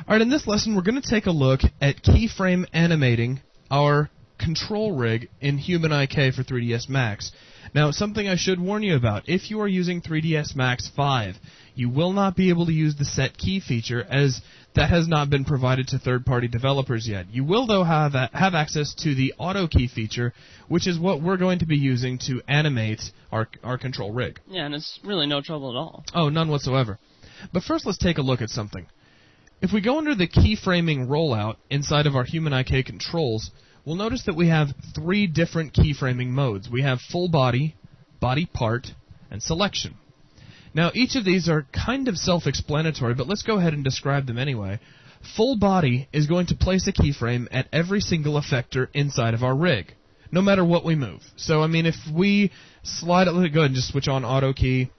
Alright, in this lesson we're going to take a look at keyframe animating our control rig in HumanIK for 3ds Max. Now, something I should warn you about, if you are using 3ds Max 5, you will not be able to use the set key feature, as that has not been provided to third-party developers yet. You will, though, have access to the auto key feature, which is what we're going to be using to animate our control rig. Yeah, and it's really no trouble at all. Oh, none whatsoever. But first, let's take a look at something. If we go under the keyframing rollout inside of our HumanIK controls, we'll notice that we have 3 different keyframing modes. We have full body, body part, and selection. Now, each of these are kind of self-explanatory, but let's go ahead and describe them anyway. Full body is going to place a keyframe at every single effector inside of our rig, no matter what we move. So, I mean, if we slide it, go ahead and just switch on auto key,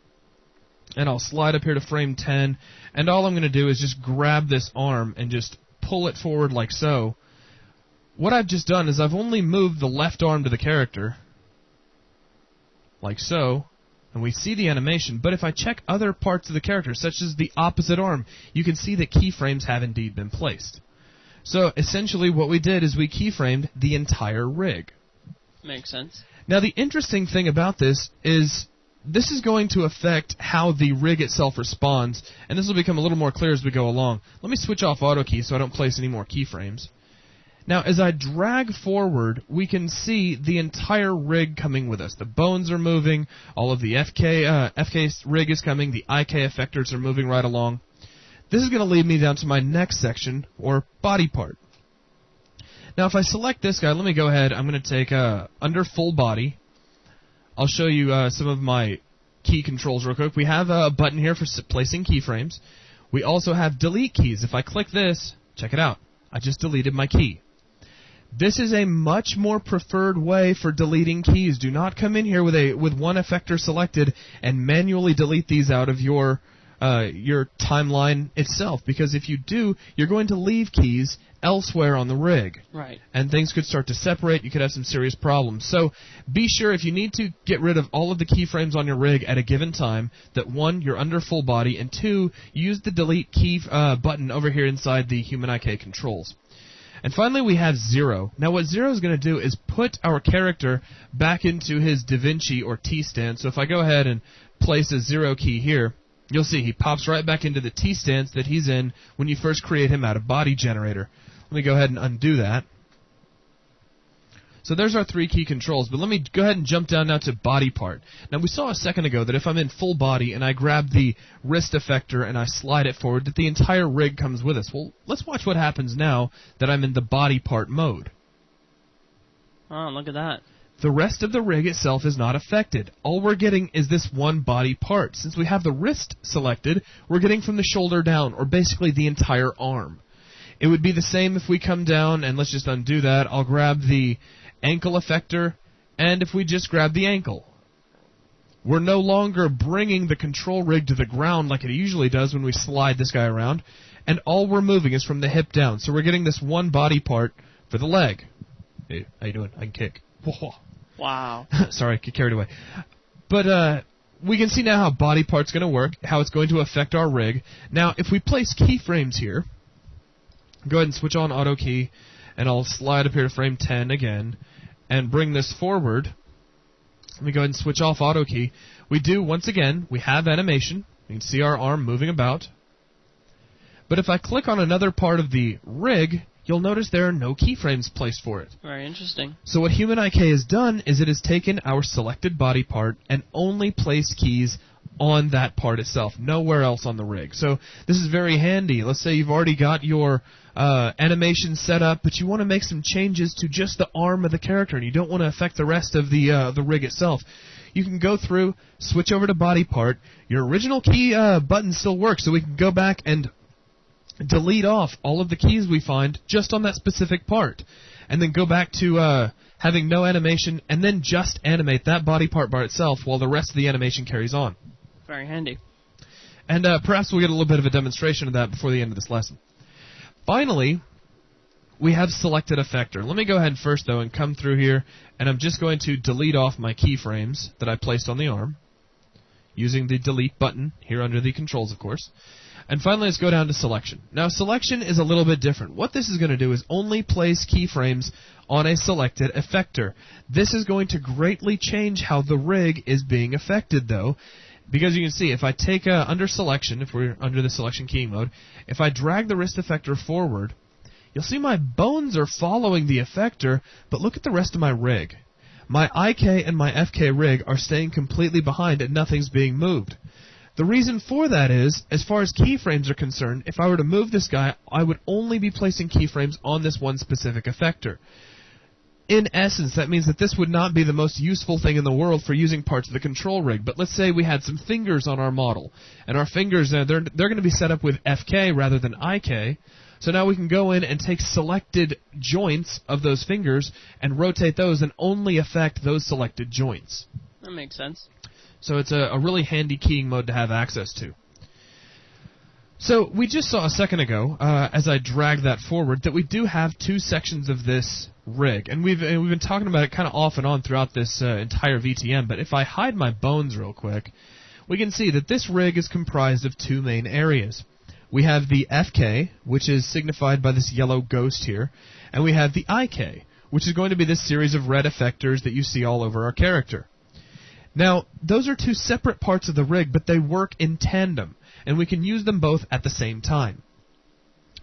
and I'll slide up here to frame 10, and all I'm going to do is just grab this arm and just pull it forward like so. What I've just done is I've only moved the left arm to the character, like so, and we see the animation, but if I check other parts of the character, such as the opposite arm, you can see that keyframes have indeed been placed. So, essentially what we did is we keyframed the entire rig. Makes sense. Now, the interesting thing about this is this is going to affect how the rig itself responds, and this will become a little more clear as we go along. Let me switch off auto key so I don't place any more keyframes. Now, as I drag forward, we can see the entire rig coming with us. The bones are moving, all of the FK rig is coming, the IK effectors are moving right along. This is going to lead me down to my next section, or body part. Now, if I select this guy, let me go ahead. I'm going to take under full body. I'll show you some of my key controls real quick. We have a button here for placing keyframes. We also have delete keys. If I click this, check it out. I just deleted my key. This is a much more preferred way for deleting keys. Do not come in here with one effector selected and manually delete these out of your timeline itself, because if you do, you're going to leave keys elsewhere on the rig. Right. And things could start to separate. You could have some serious problems. So be sure, if you need to get rid of all of the keyframes on your rig at a given time, that 1, you're under full body, and 2, use the delete key button over here inside the HumanIK controls. And finally, we have 0. Now, what 0 is going to do is put our character back into his DaVinci or T-stance. So if I go ahead and place a 0 key here, you'll see he pops right back into the T-stance that he's in when you first create him out of Body Generator. Let me go ahead and undo that. So there's our 3 key controls, but let me go ahead and jump down now to body part. Now, we saw a second ago that if I'm in full body and I grab the wrist effector and I slide it forward, that the entire rig comes with us. Well, let's watch what happens now that I'm in the body part mode. Oh, look at that. The rest of the rig itself is not affected. All we're getting is this one body part. Since we have the wrist selected, we're getting from the shoulder down, or basically the entire arm. It would be the same if we come down, and let's just undo that. I'll grab the ankle effector, and if we just grab the ankle. We're no longer bringing the control rig to the ground like it usually does when we slide this guy around, and all we're moving is from the hip down. So we're getting this one body part for the leg. Hey, how you doing? I can kick. Wow. Sorry, get carried away. But we can see now how body part's going to work, how it's going to affect our rig. Now, if we place keyframes here, go ahead and switch on auto key, and I'll slide up here to frame 10 again, and bring this forward. Let me go ahead and switch off auto key. We do, once again, we have animation. You can see our arm moving about. But if I click on another part of the rig, you'll notice there are no keyframes placed for it. Very interesting. So what HumanIK has done is it has taken our selected body part and only placed keys on that part itself, nowhere else on the rig. So this is very handy. Let's say you've already got your animation set up, but you want to make some changes to just the arm of the character, and you don't want to affect the rest of the rig itself. You can go through, switch over to body part. Your original key button still works, so we can go back and delete off all of the keys we find just on that specific part, and then go back to having no animation, and then just animate that body part by itself while the rest of the animation carries on. Very handy. And perhaps we'll get a little bit of a demonstration of that before the end of this lesson. Finally, we have selected effector. Let me go ahead first, though, and come through here, and I'm just going to delete off my keyframes that I placed on the arm, using the delete button here under the controls, of course. And finally, let's go down to selection. Now, selection is a little bit different. What this is going to do is only place keyframes on a selected effector. This is going to greatly change how the rig is being affected, though, because you can see if I take under selection, if we're under the selection keying mode, if I drag the wrist effector forward, you'll see my bones are following the effector, but look at the rest of my rig. My IK and my FK rig are staying completely behind and nothing's being moved. The reason for that is, as far as keyframes are concerned, if I were to move this guy, I would only be placing keyframes on this one specific effector. In essence, that means that this would not be the most useful thing in the world for using parts of the control rig. But let's say we had some fingers on our model, and our fingers, they're going to be set up with FK rather than IK. So now we can go in and take selected joints of those fingers and rotate those and only affect those selected joints. That makes sense. So it's a really handy keying mode to have access to. So we just saw a second ago, as I dragged that forward, that we do have two sections of this rig. And we've been talking about it kind of off and on throughout this entire VTM. But if I hide my bones real quick, we can see that this rig is comprised of two main areas. We have the FK, which is signified by this yellow ghost here, and we have the IK, which is going to be this series of red effectors that you see all over our character. Now, those are two separate parts of the rig, but they work in tandem, and we can use them both at the same time.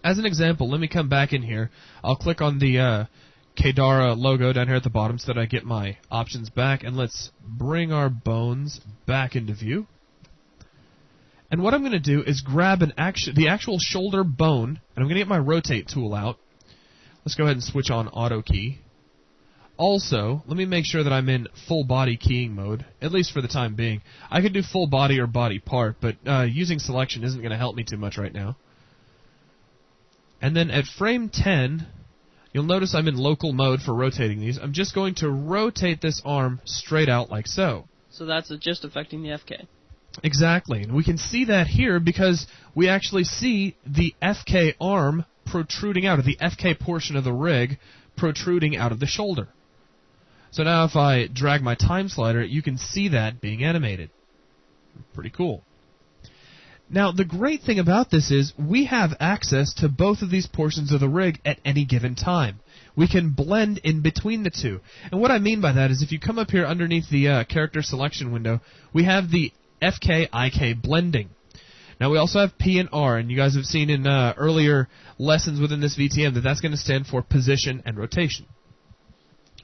As an example, let me come back in here. I'll click on the Kadara logo down here at the bottom so that I get my options back, and let's bring our bones back into view. And what I'm going to do is grab the actual shoulder bone, and I'm going to get my rotate tool out. Let's go ahead and switch on auto key. Also, let me make sure that I'm in full body keying mode, at least for the time being. I could do full body or body part, but using selection isn't going to help me too much right now. And then at frame 10, you'll notice I'm in local mode for rotating these. I'm just going to rotate this arm straight out like so. So that's just affecting the FK. Exactly, and we can see that here because we actually see the FK arm protruding out, or the FK portion of the rig protruding out of the shoulder. So now if I drag my time slider, you can see that being animated. Pretty cool. Now, the great thing about this is we have access to both of these portions of the rig at any given time. We can blend in between the two. And what I mean by that is if you come up here underneath the character selection window, we have the FK-IK blending. Now we also have P and R, and you guys have seen in earlier lessons within this VTM that that's going to stand for position and rotation.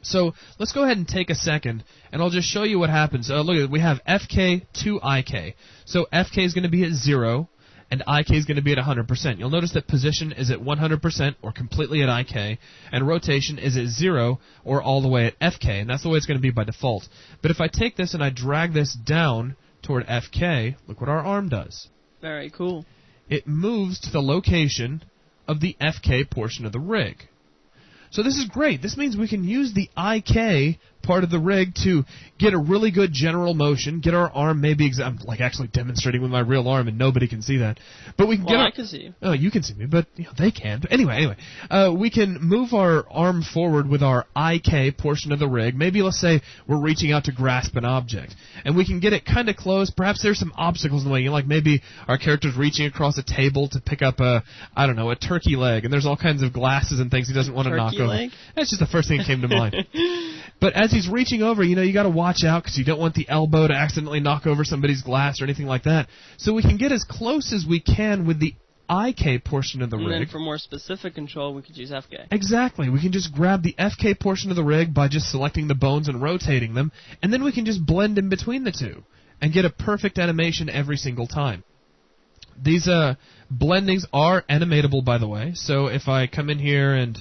So let's go ahead and take a second, and I'll just show you what happens. Look at it. We have FK to IK. So FK is going to be at 0, and IK is going to be at 100%. You'll notice that position is at 100% or completely at IK, and rotation is at 0 or all the way at FK, and that's the way it's going to be by default. But if I take this and I drag this down toward FK, look what our arm does. Very cool. It moves to the location of the FK portion of the rig. So this is great. This means we can use the IK part of the rig to get a really good general motion, get our arm maybe I'm like actually demonstrating with my real arm and nobody can see that. But we can I can see you. Oh, you can see me, but they can. But anyway, we can move our arm forward with our IK portion of the rig. Maybe let's say we're reaching out to grasp an object, and we can get it kind of close. Perhaps there's some obstacles in the way. Like maybe our character's reaching across a table to pick up a turkey leg, and there's all kinds of glasses and things he doesn't want to knock over. Leg? That's just the first thing that came to mind. But as he's reaching over, you got to watch out because you don't want the elbow to accidentally knock over somebody's glass or anything like that. So we can get as close as we can with the IK portion of the rig. And then for more specific control, we could use FK. Exactly. We can just grab the FK portion of the rig by just selecting the bones and rotating them, and then we can just blend in between the two and get a perfect animation every single time. These blendings are animatable, by the way. So if I come in here and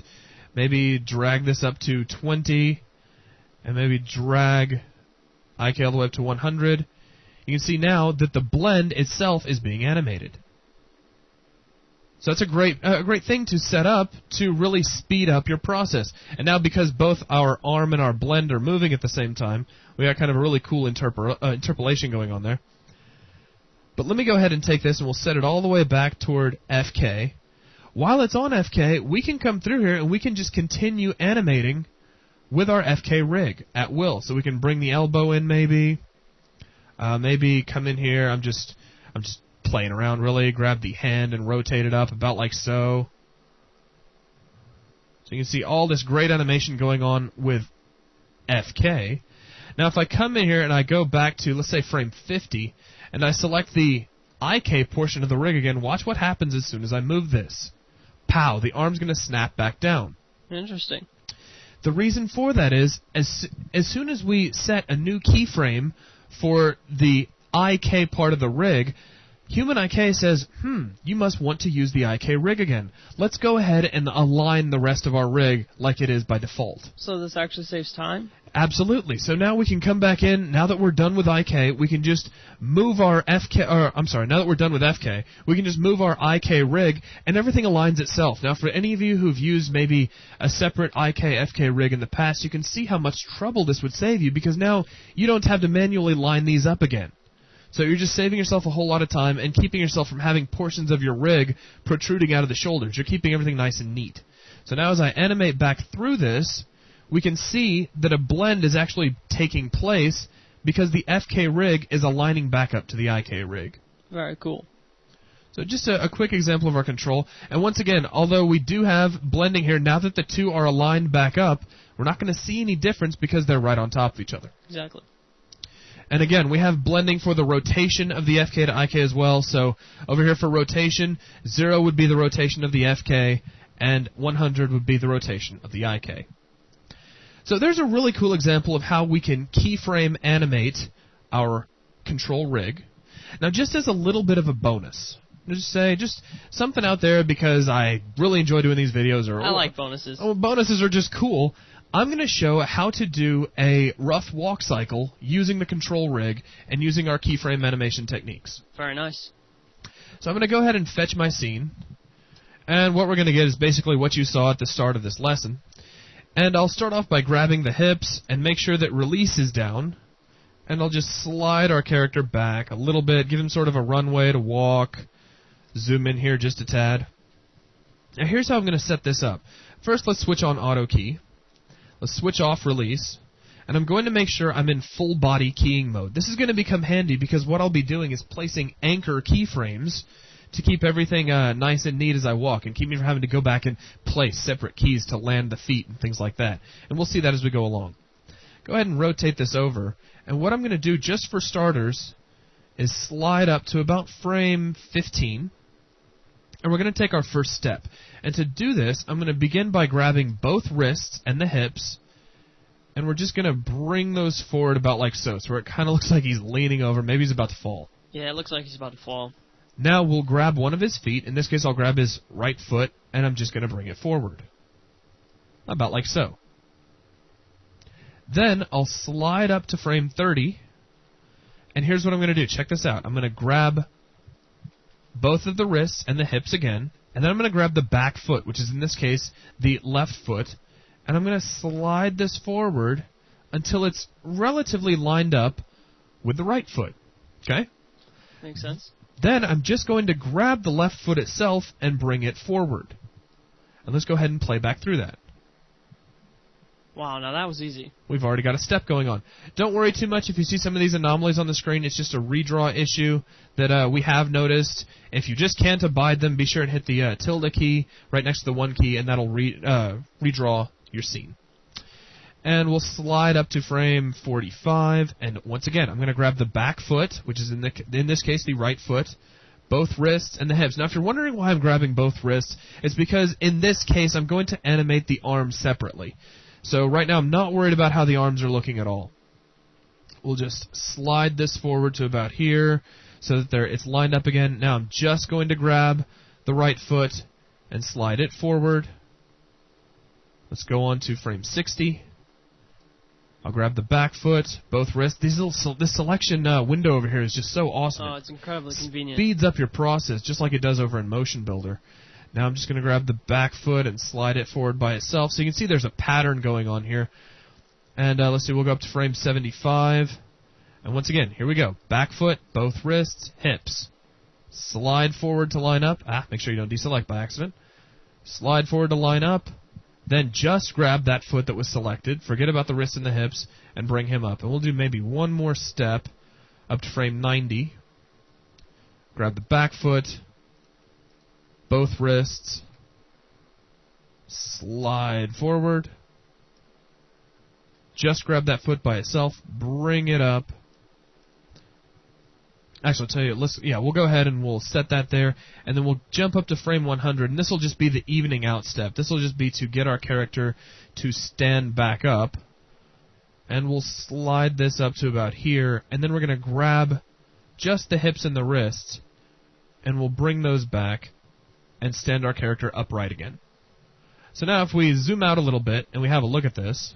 maybe drag this up to 20, and maybe drag IK all the way up to 100, you can see now that the blend itself is being animated. So that's a great thing to set up to really speed up your process. And now because both our arm and our blend are moving at the same time, we got kind of a really cool interpolation going on there. But let me go ahead and take this and we'll set it all the way back toward FK. While it's on FK, we can come through here and we can just continue animating with our FK rig at will. So we can bring the elbow in maybe. Maybe come in here. I'm just playing around really. Grab the hand and rotate it up about like so. So you can see all this great animation going on with FK. Now if I come in here and I go back to, let's say, frame 50, and I select the IK portion of the rig again, watch what happens as soon as I move this. Pow, the arm's going to snap back down. Interesting. The reason for that is, as soon as we set a new keyframe for the IK part of the rig, HumanIK says, you must want to use the IK rig again. Let's go ahead and align the rest of our rig like it is by default. So this actually saves time? Absolutely. So now we can come back in. Now that we're done with IK, we can just move our FK, now that we're done with FK, we can just move our IK rig, and everything aligns itself. Now, for any of you who've used maybe a separate IK FK rig in the past, you can see how much trouble this would save you, because now you don't have to manually line these up again. So you're just saving yourself a whole lot of time and keeping yourself from having portions of your rig protruding out of the shoulders. You're keeping everything nice and neat. So now as I animate back through this, we can see that a blend is actually taking place because the FK rig is aligning back up to the IK rig. Very cool. So just a quick example of our control. And once again, although we do have blending here, now that the two are aligned back up, we're not going to see any difference because they're right on top of each other. Exactly. And again, we have blending for the rotation of the FK to IK as well. So over here for rotation, 0 would be the rotation of the FK, and 100 would be the rotation of the IK. So there's a really cool example of how we can keyframe animate our control rig. Now, just as a little bit of a bonus, just something out there because I really enjoy doing these videos. I like bonuses. Oh, bonuses are just cool. I'm going to show how to do a rough walk cycle using the control rig and using our keyframe animation techniques. Very nice. So I'm going to go ahead and fetch my scene. And what we're going to get is basically what you saw at the start of this lesson. And I'll start off by grabbing the hips and make sure that release is down. And I'll just slide our character back a little bit, give him sort of a runway to walk. Zoom in here just a tad. Now here's how I'm going to set this up. First, let's switch on auto key. Let's switch off release, and I'm going to make sure I'm in full body keying mode. This is going to become handy because what I'll be doing is placing anchor keyframes to keep everything nice and neat as I walk and keep me from having to go back and place separate keys to land the feet and things like that. And we'll see that as we go along. Go ahead and rotate this over, and what I'm going to do just for starters is slide up to about frame 15. And we're going to take our first step. And to do this, I'm going to begin by grabbing both wrists and the hips, and we're just going to bring those forward about like so, so where it kind of looks like he's leaning over. Maybe he's about to fall. Yeah, it looks like he's about to fall. Now we'll grab one of his feet. In this case, I'll grab his right foot, and I'm just going to bring it forward. About like so. Then I'll slide up to frame 30, and here's what I'm going to do. Check this out. I'm going to grab both of the wrists and the hips again, and then I'm going to grab the back foot, which is in this case the left foot, and I'm going to slide this forward until it's relatively lined up with the right foot. Okay? Makes sense. Then I'm just going to grab the left foot itself and bring it forward. And let's go ahead and play back through that. Wow, now that was easy. We've already got a step going on. Don't worry too much if you see some of these anomalies on the screen. It's just a redraw issue that we have noticed. If you just can't abide them, be sure and hit the tilde key right next to the 1 key, and that'll redraw your scene. And we'll slide up to frame 45, and once again, I'm going to grab the back foot, which is in this case the right foot, both wrists, and the hips. Now, if you're wondering why I'm grabbing both wrists, it's because in this case, I'm going to animate the arms separately. So right now I'm not worried about how the arms are looking at all. We'll just slide this forward to about here so that it's lined up again. Now I'm just going to grab the right foot and slide it forward. Let's go on to frame 60. I'll grab the back foot, both wrists. This selection window over here is just so awesome. Oh, it's incredibly convenient. Speeds up your process just like it does over in Motion Builder. Now I'm just going to grab the back foot and slide it forward by itself. So you can see there's a pattern going on here. And let's see, we'll go up to frame 75. And once again, here we go. Back foot, both wrists, hips. Slide forward to line up. Make sure you don't deselect by accident. Slide forward to line up. Then just grab that foot that was selected. Forget about the wrists and the hips and bring him up. And we'll do maybe one more step up to frame 90. grab the back foot, both wrists, slide forward, just grab that foot by itself, bring it up. Actually, I'll tell you, we'll go ahead and we'll set that there, and then we'll jump up to frame 100, and this will just be the evening out step. This will just be to get our character to stand back up, and we'll slide this up to about here, and then we're going to grab just the hips and the wrists, and we'll bring those back and stand our character upright again. So now if we zoom out a little bit and we have a look at this,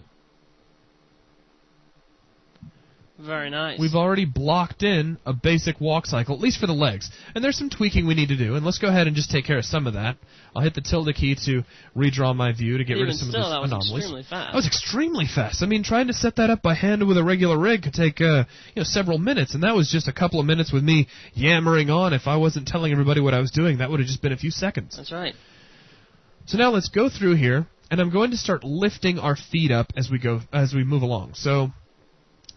very nice. We've already blocked in a basic walk cycle, at least for the legs. And there's some tweaking we need to do, and let's go ahead and just take care of some of that. I'll hit the tilde key to redraw my view to get rid of some of those anomalies. That was extremely fast. That was extremely fast. I mean, trying to set that up by hand with a regular rig could take several minutes, and that was just a couple of minutes with me yammering on. If I wasn't telling everybody what I was doing, that would have just been a few seconds. That's right. So now let's go through here, and I'm going to start lifting our feet up as we move along. So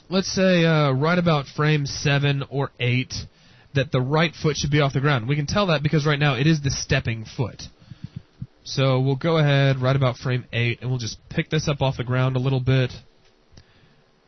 let's say right about frame 7 or 8 that the right foot should be off the ground. We can tell that because right now it is the stepping foot. So we'll go ahead right about frame 8, and we'll just pick this up off the ground a little bit.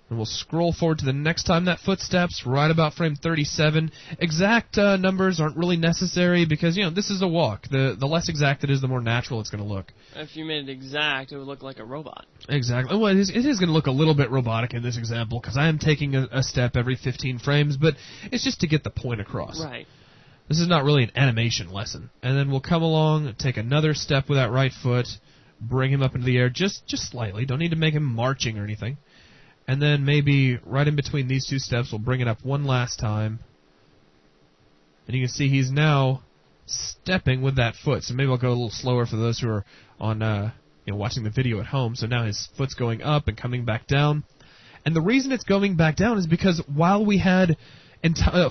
And we'll scroll forward to the next time that foot steps, right about frame 37. Exact numbers aren't really necessary because, this is a walk. The less exact it is, the more natural it's going to look. If you made it exact, it would look like a robot. Exactly. Well, it is going to look a little bit robotic in this example because I am taking a step every 15 frames, but it's just to get the point across. Right. This is not really an animation lesson. And then we'll come along, take another step with that right foot, bring him up into the air just slightly. Don't need to make him marching or anything. And then maybe right in between these two steps, we'll bring it up one last time. And you can see he's now stepping with that foot. So maybe I'll go a little slower for those who are on, watching the video at home. So now his foot's going up and coming back down. And the reason it's going back down is because while we had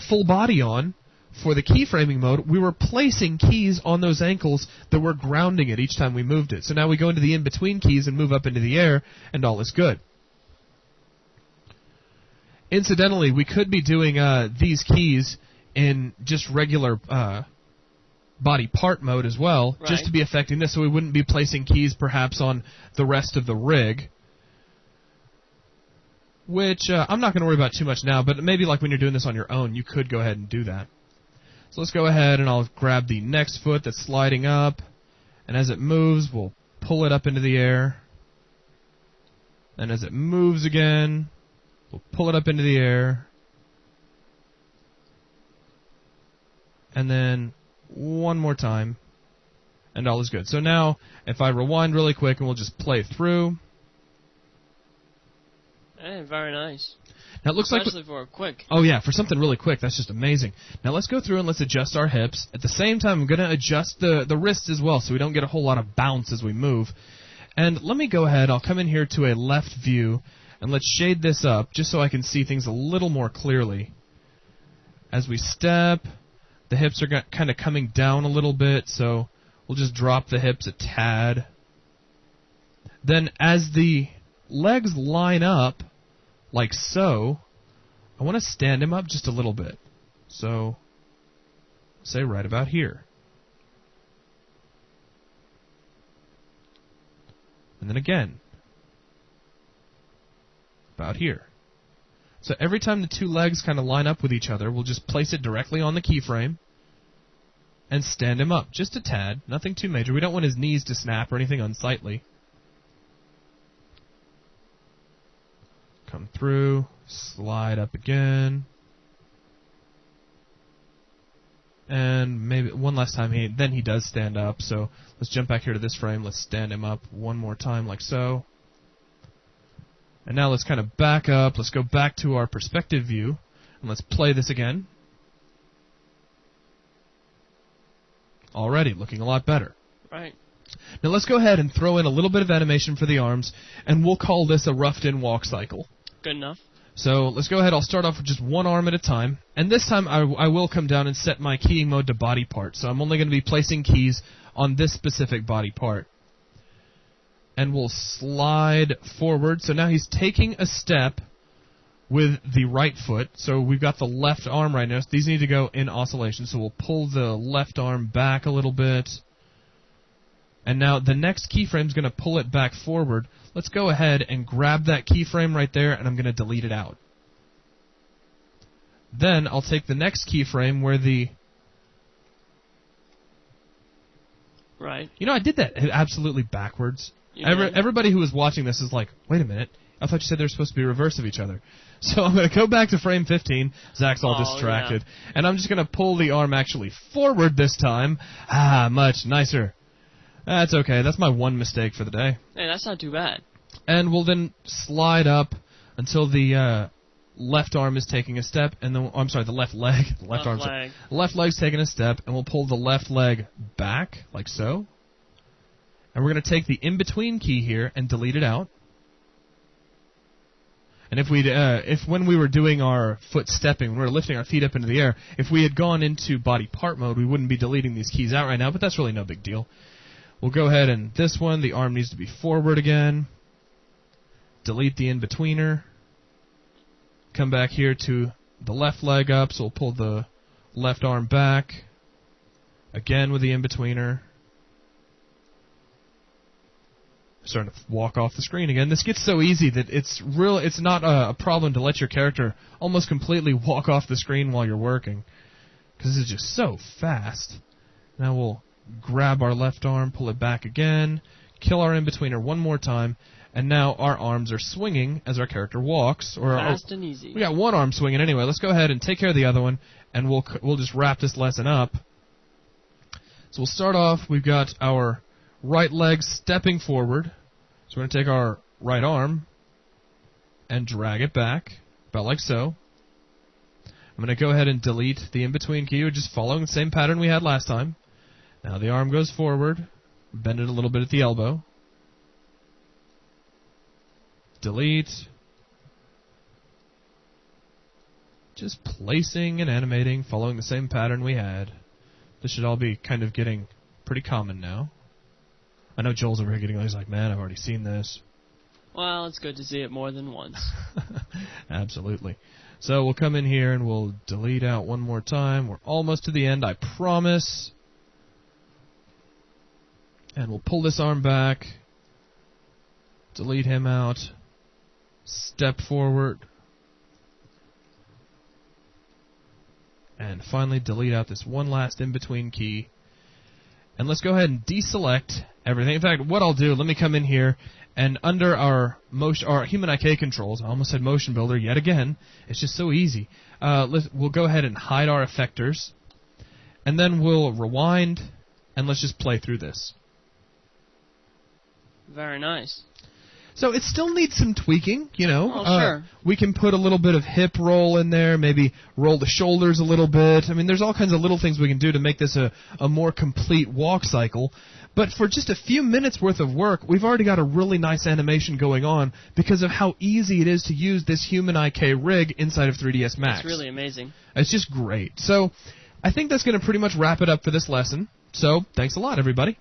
full body on for the keyframing mode, we were placing keys on those ankles that were grounding it each time we moved it. So now we go into the in-between keys and move up into the air, and all is good. Incidentally, we could be doing these keys in just regular body part mode as well, right, just to be affecting this, so we wouldn't be placing keys perhaps on the rest of the rig, which I'm not going to worry about too much now, but maybe like when you're doing this on your own, you could go ahead and do that. So let's go ahead and I'll grab the next foot that's sliding up, and as it moves, we'll pull it up into the air, and as it moves again, we'll pull it up into the air, and then one more time, and all is good. So now, if I rewind really quick, and we'll just play through. Hey, very nice. Now it looks Especially for a quick. Oh yeah, for something really quick, that's just amazing. Now let's go through and let's adjust our hips. At the same time, I'm going to adjust the wrists as well, so we don't get a whole lot of bounce as we move. And let me go ahead, I'll come in here to a left view, and let's shade this up just so I can see things a little more clearly. As we step, the hips are kind of coming down a little bit, so we'll just drop the hips a tad. Then as the legs line up, like so, I want to stand him up just a little bit. So, say right about here. And then again. About here. So every time the two legs kind of line up with each other, we'll just place it directly on the keyframe and stand him up just a tad, nothing too major. We don't want his knees to snap or anything unsightly. Come through, slide up again, and maybe one last time then he does stand up. So let's jump back here to this frame. Let's stand him up one more time like so. And now let's kind of back up. Let's go back to our perspective view, and let's play this again. Already looking a lot better. Right. Now let's go ahead and throw in a little bit of animation for the arms, and we'll call this a roughed-in walk cycle. Good enough. So let's go ahead. I'll start off with just one arm at a time, and this time I will come down and set my keying mode to body part. So I'm only going to be placing keys on this specific body part. And we'll slide forward. So now he's taking a step with the right foot. So we've got the left arm right now. So these need to go in oscillation. So we'll pull the left arm back a little bit. And now the next keyframe is going to pull it back forward. Let's go ahead and grab that keyframe right there, and I'm going to delete it out. Then I'll take the next keyframe where the... Right. You know, I did that absolutely backwards. Everybody who was watching this is like, wait a minute, I thought you said they're supposed to be reverse of each other. So I'm going to go back to frame 15. Zach's all distracted. Yeah. And I'm just going to pull the arm actually forward this time. Much nicer. That's okay. That's my one mistake for the day. Hey, that's not too bad. And we'll then slide up until the left arm is taking a step, and then the left leg. The left leg's taking a step, and we'll pull the left leg back like so. And we're going to take the in-between key here and delete it out. And if when we were doing our foot stepping, when we were lifting our feet up into the air, if we had gone into body part mode, we wouldn't be deleting these keys out right now, but that's really no big deal. We'll go ahead and this one, the arm needs to be forward again. Delete the in-betweener. Come back here to the left leg up, so we'll pull the left arm back. Again with the in-betweener. Starting to walk off the screen again. This gets so easy that it's not a problem to let your character almost completely walk off the screen while you're working, because this is just so fast. Now we'll grab our left arm, pull it back again, kill our in-betweener one more time, and now our arms are swinging as our character walks. Fast and easy. We got one arm swinging anyway. Let's go ahead and take care of the other one, and we'll just wrap this lesson up. So we'll start off. We've got our right leg stepping forward. So we're going to take our right arm and drag it back, about like so. I'm going to go ahead and delete the in-between key. We're just following the same pattern we had last time. Now the arm goes forward, bend it a little bit at the elbow. Delete. Just placing and animating, following the same pattern we had. This should all be kind of getting pretty common now. I know Joel's over here getting, he's like, man, I've already seen this. Well, it's good to see it more than once. Absolutely. So we'll come in here and we'll delete out one more time. We're almost to the end, I promise. And we'll pull this arm back. Delete him out. Step forward. And finally delete out this one last in-between key. And let's go ahead and deselect everything. In fact, what I'll do, let me come in here, and under our HumanIK controls, I almost said Motion Builder yet again. It's just so easy. We'll go ahead and hide our effectors, and then we'll rewind, and let's just play through this. Very nice. So it still needs some tweaking, you know. Oh, sure. We can put a little bit of hip roll in there, maybe roll the shoulders a little bit. I mean, there's all kinds of little things we can do to make this a more complete walk cycle. But for just a few minutes worth of work, we've already got a really nice animation going on because of how easy it is to use this HumanIK rig inside of 3ds Max. It's really amazing. It's just great. So I think that's going to pretty much wrap it up for this lesson. So thanks a lot, everybody.